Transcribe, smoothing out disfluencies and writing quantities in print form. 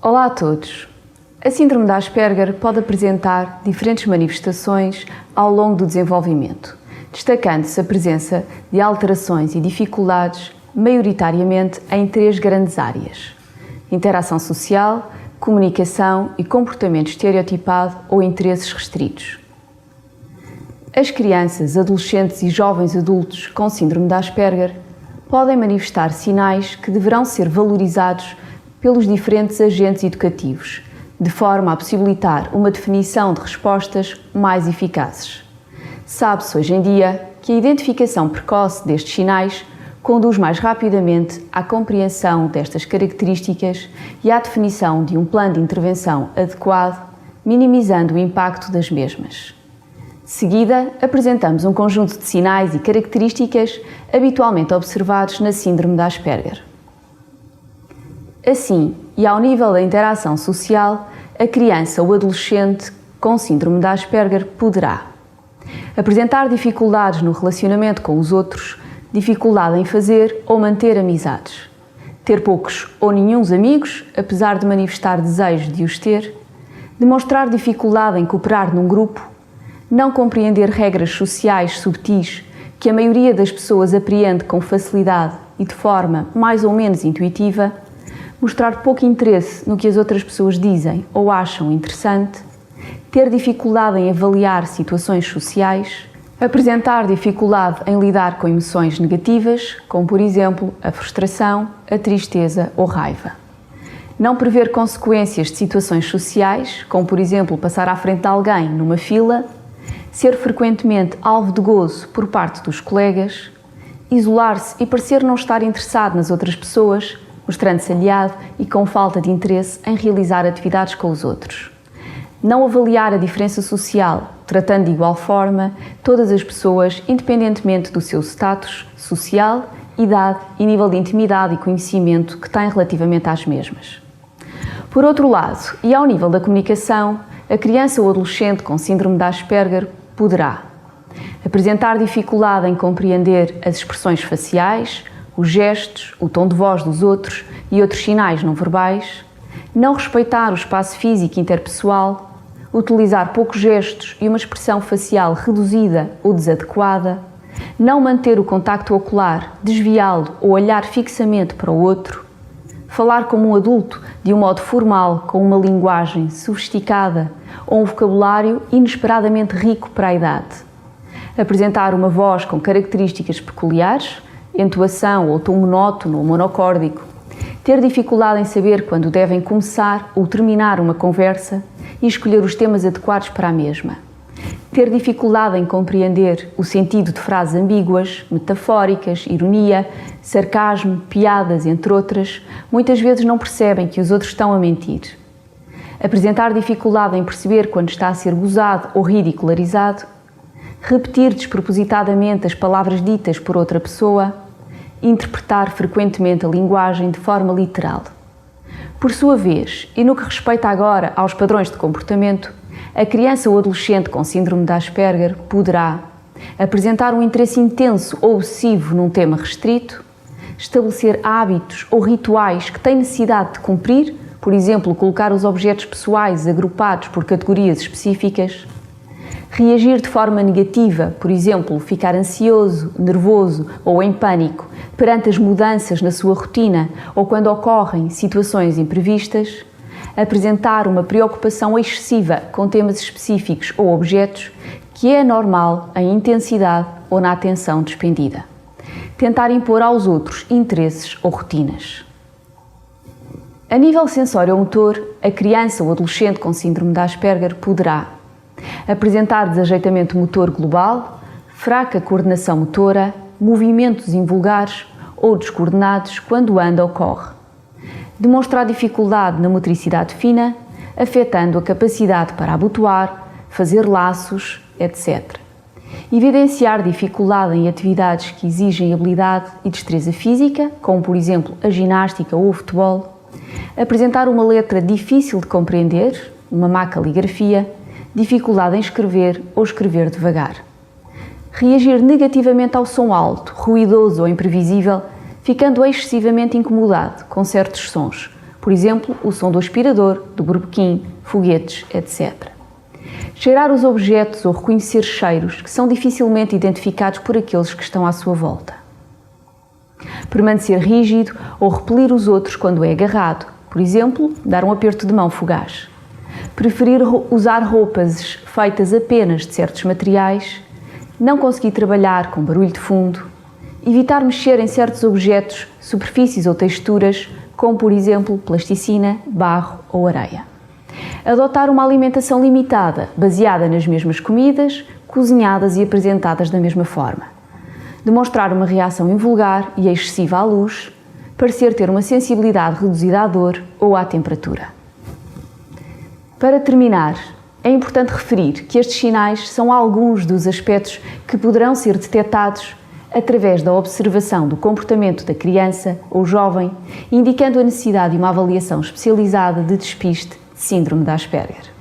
Olá a todos! A síndrome de Asperger pode apresentar diferentes manifestações ao longo do desenvolvimento, destacando-se a presença de alterações e dificuldades maioritariamente em três grandes áreas: interação social, comunicação e comportamento estereotipado ou interesses restritos. As crianças, adolescentes e jovens adultos com síndrome de Asperger podem manifestar sinais que deverão ser valorizados pelos diferentes agentes educativos, de forma a possibilitar uma definição de respostas mais eficazes. Sabe-se hoje em dia que a identificação precoce destes sinais conduz mais rapidamente à compreensão destas características e à definição de um plano de intervenção adequado, minimizando o impacto das mesmas. De seguida, apresentamos um conjunto de sinais e características habitualmente observados na síndrome de Asperger. Assim, e ao nível da interação social, a criança ou adolescente com síndrome de Asperger poderá apresentar dificuldades no relacionamento com os outros, dificuldade em fazer ou manter amizades, ter poucos ou nenhuns amigos, apesar de manifestar desejo de os ter, demonstrar dificuldade em cooperar num grupo, não compreender regras sociais subtis que a maioria das pessoas apreende com facilidade e de forma mais ou menos intuitiva, mostrar pouco interesse no que as outras pessoas dizem ou acham interessante, ter dificuldade em avaliar situações sociais, apresentar dificuldade em lidar com emoções negativas, como por exemplo a frustração, a tristeza ou raiva. Não prever consequências de situações sociais, como por exemplo passar à frente de alguém numa fila, ser frequentemente alvo de gozo por parte dos colegas, isolar-se e parecer não estar interessado nas outras pessoas, mostrando-se aliado e com falta de interesse em realizar atividades com os outros. Não avaliar a diferença social, tratando de igual forma todas as pessoas, independentemente do seu status social, idade e nível de intimidade e conhecimento que têm relativamente às mesmas. Por outro lado, e ao nível da comunicação, a criança ou adolescente com síndrome de Asperger poderá apresentar dificuldade em compreender as expressões faciais, os gestos, o tom de voz dos outros e outros sinais não verbais, não respeitar o espaço físico interpessoal, utilizar poucos gestos e uma expressão facial reduzida ou desadequada, não manter o contacto ocular, desviá-lo ou olhar fixamente para o outro, falar como um adulto de um modo formal com uma linguagem sofisticada ou um vocabulário inesperadamente rico para a idade, apresentar uma voz com características peculiares, entoação ou tom monótono ou monocórdico, ter dificuldade em saber quando devem começar ou terminar uma conversa e escolher os temas adequados para a mesma, ter dificuldade em compreender o sentido de frases ambíguas, metafóricas, ironia, sarcasmo, piadas, entre outras, muitas vezes não percebem que os outros estão a mentir, apresentar dificuldade em perceber quando está a ser gozado ou ridicularizado, repetir despropositadamente as palavras ditas por outra pessoa, interpretar frequentemente a linguagem de forma literal. Por sua vez, e no que respeita agora aos padrões de comportamento, a criança ou adolescente com síndrome de Asperger poderá apresentar um interesse intenso ou obsessivo num tema restrito, estabelecer hábitos ou rituais que têm necessidade de cumprir, por exemplo, colocar os objetos pessoais agrupados por categorias específicas, reagir de forma negativa, por exemplo, ficar ansioso, nervoso ou em pânico perante as mudanças na sua rotina ou quando ocorrem situações imprevistas, apresentar uma preocupação excessiva com temas específicos ou objetos que é normal em intensidade ou na atenção despendida. Tentar impor aos outros interesses ou rotinas. A nível sensório-motor, a criança ou adolescente com síndrome de Asperger poderá apresentar desajeitamento motor global, fraca coordenação motora, movimentos invulgares ou descoordenados quando anda ou corre, demonstrar dificuldade na motricidade fina, afetando a capacidade para abotoar, fazer laços, etc. Evidenciar dificuldade em atividades que exigem habilidade e destreza física, como por exemplo a ginástica ou o futebol, apresentar uma letra difícil de compreender, uma má caligrafia, dificuldade em escrever ou escrever devagar. Reagir negativamente ao som alto, ruidoso ou imprevisível, ficando excessivamente incomodado com certos sons, Por exemplo, o som do aspirador, do berbequim, foguetes, etc. Cheirar os objetos ou reconhecer cheiros que são dificilmente identificados por aqueles que estão à sua volta. Permanecer rígido ou repelir os outros quando é agarrado. Por exemplo, dar um aperto de mão fugaz. Preferir usar roupas feitas apenas de certos materiais. Não conseguir trabalhar com barulho de fundo. Evitar mexer em certos objetos, superfícies ou texturas, como por exemplo plasticina, barro ou areia. Adotar uma alimentação limitada, baseada nas mesmas comidas, cozinhadas e apresentadas da mesma forma. Demonstrar uma reação invulgar e excessiva à luz, parecer ter uma sensibilidade reduzida à dor ou à temperatura. Para terminar, é importante referir que estes sinais são alguns dos aspectos que poderão ser detectados através da observação do comportamento da criança ou jovem, indicando a necessidade de uma avaliação especializada de despiste de síndrome de Asperger.